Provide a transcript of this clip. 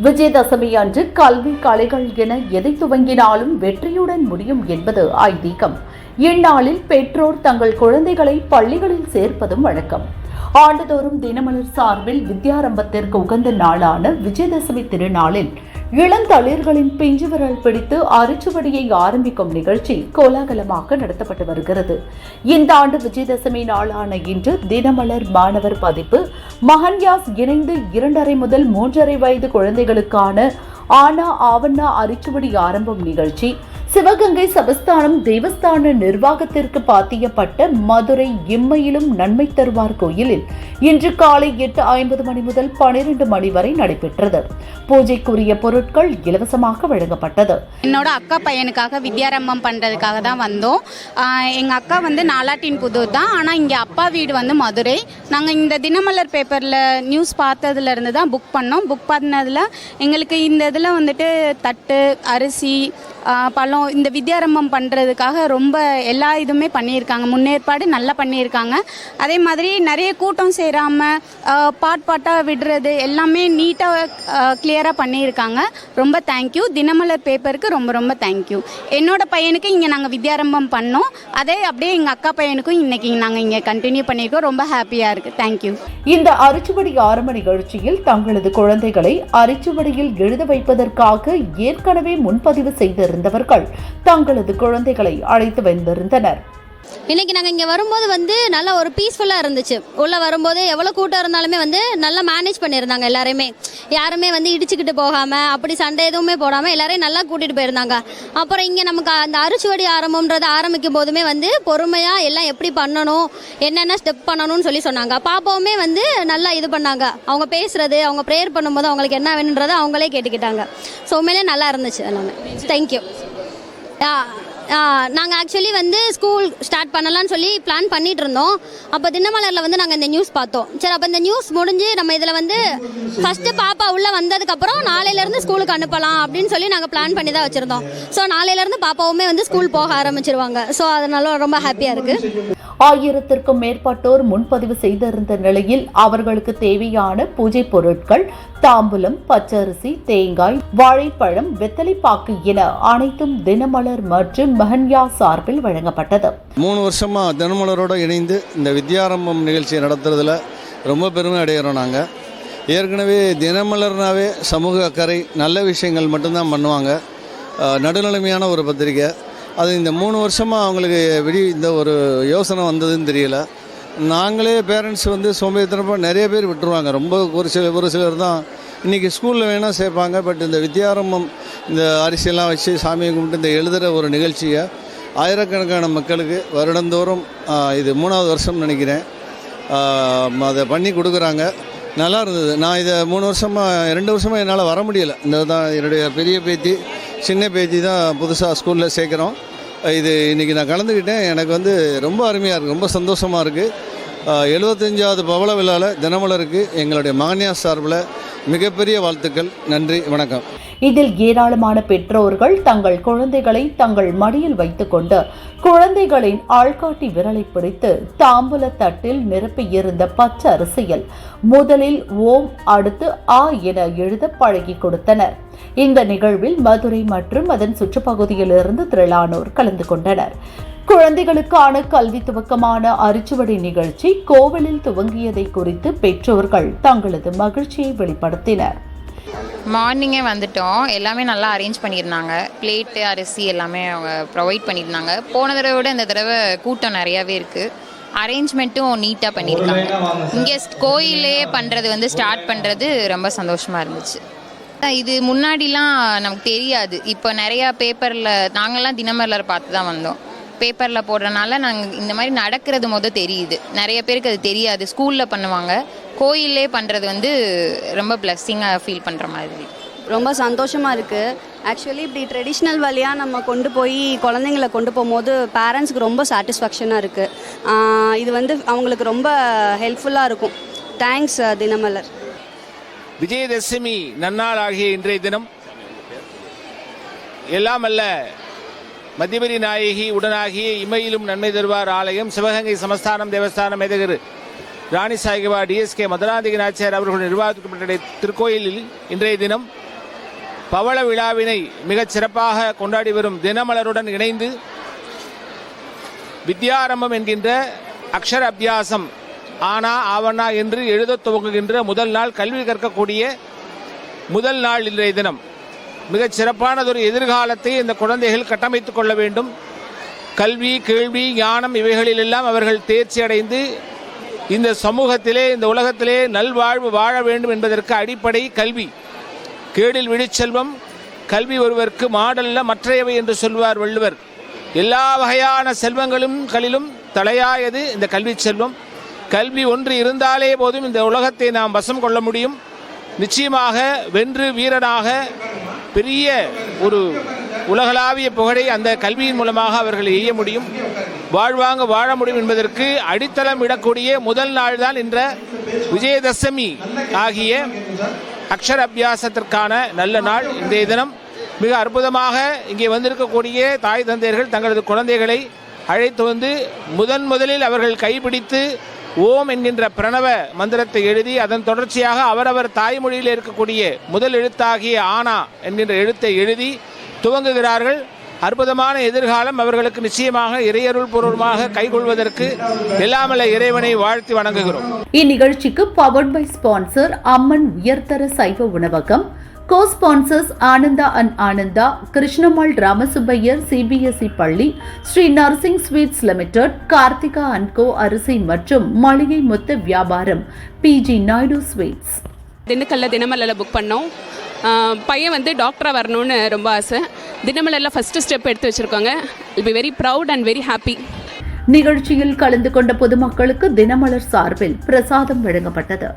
விஜயதசமி அன்று கல்வி கலைகள் என எதை துவங்கினாலும் வெற்றியுடன் முடியும் என்பது ஐதீகம். இந்நாளில் பெற்றோர் தங்கள் குழந்தைகளை பள்ளிகளில் சேர்ப்பதும் வழக்கம். ஆண்டுதோறும் தினமலர் சார்பில் வித்யாரம்பத்திற்கு உகந்த நாளான விஜயதசமி திருநாளில் இளந்தளிர்களின் பிஞ்சு விரல் பிடித்து அரிச்சுவடியை ஆரம்பிக்கும் நிகழ்ச்சி கோலாகலமாக நடத்தப்பட்டு வருகிறது. இந்த ஆண்டு விஜயதசமி நாளான இன்று தினமலர் மாணவர் பதிப்பு மகன்யாஸ் இணைந்து 2.5 முதல் 3.5 வயது குழந்தைகளுக்கான ஆனா ஆவண்ணா அரிச்சுவடி ஆரம்பம் நிகழ்ச்சி சிவகங்கை சபஸ்தானம் தேவஸ்தான நிர்வாகத்திற்கு பாத்தியப்பட்ட மதுரை இம்மையிலும் நன்மை தருவார் கோயிலில் இன்று காலை 8:50 மணி முதல் 12 மணி வரை நடைபெற்றது. பூஜைக்குரிய பொருட்கள் இலவசமாக வழங்கப்பட்டது. என்னோட அக்கா பையனுக்காக வித்யாரம்பம் பண்றதுக்காக தான் வந்தோம். எங்க அக்கா நாலாட்டின் புதூர் தான், ஆனா இங்க அப்பா வீடு மதுரை. நாங்க இந்த தினமலர் பேப்பர்ல நியூஸ் பார்த்ததுல இருந்து தான் புக் பண்ணோம். புக் பண்ணதுல எங்களுக்கு இந்த இதுல தட்டு, அரிசி, பழம் இந்த வித்யாரம்பம் பண்ணுறதுக்காக ரொம்ப எல்லா இதுவுமே பண்ணியிருக்காங்க. முன்னேற்பாடு நல்லா பண்ணியிருக்காங்க. அதே மாதிரி நிறைய கூட்டம் சேராமல் பாட்டாக விடுறது எல்லாமே நீட்டாக கிளியராக பண்ணியிருக்காங்க. ரொம்ப தேங்க்யூ. தினமலர் பேப்பருக்கு ரொம்ப ரொம்ப தேங்க்யூ. என்னோட பையனுக்கு இங்கே நாங்கள் வித்யாரம்பம் பண்ணோம். அதே அப்படியே எங்கள் அக்கா பையனுக்கும் இன்னைக்கு நாங்கள் இங்கே கண்டினியூ பண்ணியிருக்கோம். ரொம்ப ஹாப்பியாக இருக்குது. தேங்க்யூ. இந்த அரிச்சுவடி ஆரம்ப நிகழ்ச்சியில் தங்களது குழந்தைகளை அரிச்சுவடியில் எழுத வைப்பதற்காக ஏற்கனவே முன்பதிவு செய்திருந்தவர்கள் தங்களது குழந்தைகளை அழைத்து வந்திருந்தனர். இன்னைக்கு நாங்கள் இங்கே வரும்போது நல்லா ஒரு பீஸ்ஃபுல்லாக இருந்துச்சு. உள்ளே வரும்போது எவ்வளோ கூட்டம் இருந்தாலுமே நல்லா மேனேஜ் பண்ணியிருந்தாங்க. யாருமே இடிச்சுக்கிட்டு போகாமல் அப்படி சண்டை எதுவுமே போடாமல் எல்லாரையும் நல்லா கூட்டிகிட்டு போயிருந்தாங்க. அப்புறம் இங்கே நமக்கு அந்த அரிச்சுவடி ஆரம்பம்ன்றது ஆரம்பிக்கும் போதுமே பொறுமையாக எல்லாம் எப்படி பண்ணணும், என்னென்ன ஸ்டெப் பண்ணணும்னு சொல்லி சொன்னாங்க. பாப்பாவுமே நல்லா இது பண்ணாங்க. அவங்க பேசுறது, அவங்க ப்ரேயர் பண்ணும்போது அவங்களுக்கு என்ன வேணுன்றதை அவங்களே கேட்டுக்கிட்டாங்க. ஸோ உண்மையிலே நல்லா இருந்துச்சு எல்லாமே. தேங்க்யூ. நாங்கள் ஆக்சுவலி ஸ்கூல் ஸ்டார்ட் பண்ணலான்னு சொல்லி பிளான் பண்ணிட்டு இருந்தோம். அப்போ தினமலரில் நாங்கள் இந்த நியூஸ் பார்த்தோம். சரி, அப்போ இந்த நியூஸ் முடிஞ்சு நம்ம இதில் ஃபஸ்ட்டு பாப்பா உள்ளே வந்ததுக்கப்புறம் நாளையிலேருந்து ஸ்கூலுக்கு அனுப்பலாம் அப்படின்னு சொல்லி நாங்கள் பிளான் பண்ணி தான் வச்சுருந்தோம். ஸோ நாளையிலேருந்து பாப்பாவுமே ஸ்கூல் போக ஆரம்பிச்சிருவாங்க. ஸோ அதனால ரொம்ப ஹாப்பியாக இருக்குது. 1000க்கும் மேற்பட்டோர் முன்பதிவு செய்திருந்த நிலையில் அவர்களுக்கு தேவையான பூஜை பொருட்கள், தாம்பூலம், பச்சரிசி, தேங்காய், வாழைப்பழம், வெத்தலைப்பாக்கு என அனைத்தும் தினமலர் மற்றும் மகன்யா சார்பில் வழங்கப்பட்டது. 3 வருஷமா தினமலரோட இணைந்து இந்த வித்யாரம்பம் நிகழ்ச்சியை நடத்துறதுல ரொம்ப பெருமை அடைகிறோம். நாங்கள் ஏற்கனவே தினமலர்னாவே சமூக அக்கறை, நல்ல விஷயங்கள் மட்டும்தான் பண்ணுவாங்க. நடுநிலைமையான ஒரு பத்திரிக்கை. அது இந்த 3 வருஷமாக அவங்களுக்கு இந்த ஒரு யோசனை வந்ததுன்னு தெரியல. நாங்களே பேரண்ட்ஸ் சோம்பேறித்தனமாக நிறைய பேர் விட்டுருவாங்க. ரொம்ப ஒரு சிலர் தான் இன்றைக்கி ஸ்கூலில் வேணால் சேர்ப்பாங்க. பட் இந்த வித்யாரம்பம், இந்த அரிசியெல்லாம் வச்சு சாமியை கும்பிட்டு இந்த எழுதுகிற ஒரு நிகழ்ச்சியை ஆயிரக்கணக்கான மக்களுக்கு வருடந்தோறும் இது 3வது வருஷம் நினைக்கிறேன் அதை பண்ணி கொடுக்குறாங்க. நல்லா இருந்தது. நான் இதை 3 வருஷமாக 2 வருஷமாக என்னால் வர முடியலை. இந்த தான் என்னுடைய பெரிய பேத்தி, சின்ன பேத்தி தான் புதுசாக ஸ்கூலில் சேர்க்குறோம். இது இன்றைக்கி நான் கலந்துக்கிட்டேன். எனக்கு ரொம்ப அருமையாக இருக்குது, ரொம்ப சந்தோஷமாக இருக்குது. 75வது பவள விழாவில் தினமலருக்கு எங்களுடைய மகன்யா சார்பில் மிகப்பெரிய வாழ்த்துக்கள். நன்றி, வணக்கம். இதில் ஏராளமான பெற்றோர்கள் தங்கள் குழந்தைகளை தங்கள் மடியில் வைத்துக் கொண்டு குழந்தைகளின் ஆள்காட்டி விரலை பிடித்து தாம்பூல தட்டில் நிரப்பியிருந்த பச்சை அரிசியில் முதலில் ஓம், அடுத்து ஆ என எழுத பழகி கொடுத்தனர். இந்த நிகழ்வில் மதுரை மற்றும் அதன் சுற்றுப்பகுதியிலிருந்து திரளானோர் கலந்து கொண்டனர். குழந்தைகளுக்கான கல்வி துவக்கமான அரிச்சுவடி நிகழ்ச்சி கோவிலில் துவங்கியதை குறித்து பெற்றோர்கள் தங்களது மகிழ்ச்சியை வெளிப்படுத்தினர். மார்னிங்கே வந்துட்டோம். எல்லாமே நல்லா அரேஞ்ச் பண்ணியிருந்தாங்க. பிளேட்டு, அரிசி எல்லாமே அவங்க ப்ரொவைட் பண்ணியிருந்தாங்க. போன தடவை விட இந்த தடவை கூட்டம் நிறையாவே இருக்குது. அரேஞ்ச்மெண்ட்டும் நீட்டாக பண்ணியிருக்காங்க. இங்கே கோயிலே பண்ணுறது ஸ்டார்ட் பண்ணுறது ரொம்ப சந்தோஷமாக இருந்துச்சு. இது முன்னாடிலாம் நமக்கு தெரியாது. இப்போ நிறையா பேப்பரில் நாங்கள்லாம் தினமலர் பார்த்து தான் வந்தோம். பேப்பரில் போடுறனால நாங்கள் இந்த மாதிரி நடக்கிறது தெரியுது. நிறைய பேருக்கு அது தெரியாது. ஸ்கூலில் பண்ணுவாங்க, கோயிலே பண்ணுறது ரொம்ப பிளஸ்ஸிங்காக ஃபீல் பண்ணுற மாதிரி. ரொம்ப சந்தோஷமாக இருக்குது. ஆக்சுவலி இப்படி ட்ரெடிஷ்னல் வழியாக நம்ம கொண்டு போய் குழந்தைங்களை கொண்டு போகும்போது பேரண்ட்ஸுக்கு ரொம்ப சாட்டிஸ்ஃபேக்ஷனாக இருக்குது. இது அவங்களுக்கு ரொம்ப ஹெல்ப்ஃபுல்லாக இருக்கும். தேங்க்ஸ் தினமலர். விஜயதசமி நன்னாள் ஆகிய இன்றைய தினம் எல்லாம் அல்ல மத்தியபரி நாயகி உடனாகிய இமையிலும் நன்மை தருவார் ஆலயம் சிவகங்கை சமஸ்தானம் தேவஸ்தானம் மேதகர் ராணி சாய்கவா டிஎஸ்கே மதுராந்தகி நாச்சியார் அவர்கள் நிர்வாகத்துக்கு திருக்கோயிலில் இன்றைய தினம் பவள விழாவினை மிகச் சிறப்பாக கொண்டாடி வரும் தினமலருடன் இணைந்து வித்யாரம்பம் என்கின்ற அக்ஷர அபியாசம் ஆனா ஆவணா என்று எழுத துவங்குகின்ற முதல் நாள், கல்வி கற்கக்கூடிய முதல் நாள் இன்றைய தினம். மிகச் சிறப்பானதொரு எதிர்காலத்தை இந்த குழந்தைகள் கட்டமைத்துக் கொள்ள வேண்டும். கல்வி, கேள்வி, ஞானம் இவைகளிலெல்லாம் அவர்கள் தேர்ச்சி அடைந்து இந்த சமூகத்திலே, இந்த உலகத்திலே நல்வாழ்வு வாழ வேண்டும் என்பதற்கு அடிப்படை கல்வி. கேடில் விழிச்செல்வம் கல்வி ஒருவருக்கு மாடல்ல மற்றையவை என்று சொல்வார் வள்ளுவர். எல்லா வகையான செல்வங்களிலும் தலையாயது இந்த கல்வி செல்வம். கல்வி ஒன்று இருந்தாலே போதும் இந்த உலகத்தை நாம் வசம் கொள்ள முடியும். நிச்சயமாக வென்று வீரனாக பெரிய ஒரு உலகளாவிய புகழை அந்த கல்வியின் மூலமாக அவர்கள் எய்ய முடியும், வாழ்வாங்க வாழ முடியும் என்பதற்கு அடித்தளம் இடக்கூடிய முதல் நாள் தான் என்ற விஜயதசமி ஆகிய அக்ஷர அபியாசத்திற்கான நல்ல நாள் இன்றைய தினம். மிக அற்புதமாக இங்கே வந்திருக்கக்கூடிய தாய் தந்தையர்கள் தங்களது குழந்தைகளை அழைத்து வந்து முதலில் அவர்கள் கைப்பிடித்து ஓம் என்கின்ற பிரணவ மந்திரத்தை எழுதி அதன் தொடர்ச்சியாக அவரவர் தாய்மொழியில் இருக்கக்கூடிய முதல் எழுத்தாகிய ஆனா என்கின்ற எழுத்தை எழுதி துவங்குகிறார்கள். அற்புதமான எதிர்காலம் அவர்களுக்கு நிச்சயமாக இறையருள் பூர்வமாக கைகொள்வதற்கு எல்லாமல்ல இறைவனை வாழ்த்தி வணங்குகிறோம். இந்நிகழ்ச்சிக்கு பவர்ட் பை ஸ்பான்சர் அம்மன் உயர்தர சைவ உணவகம், co sponsors Ananda and Ananda, Krishnammal Ramasubbaiyar CBSE பள்ளி, Sri nursing sweets limited, Karthika and co அரிசி மற்றும் மளிகை மொத்த வியாபாரம், பிஜி நாயுடு ஸ்வீட்ஸ். திண்டுக்கல்ல தினமலரில் புக் பண்ணோம். பையன் வந்து டாக்டராக வரணும்னு ரொம்ப ஆசை. தினமலரில் ஃபஸ்ட்டு ஸ்டெப் எடுத்து வச்சுருக்காங்க. Will be very proud and very happy. நிகழ்ச்சியில் கலந்து கொண்ட பொதுமக்களுக்கு தினமலர் சார்பில் பிரசாதம் வழங்கப்பட்டது.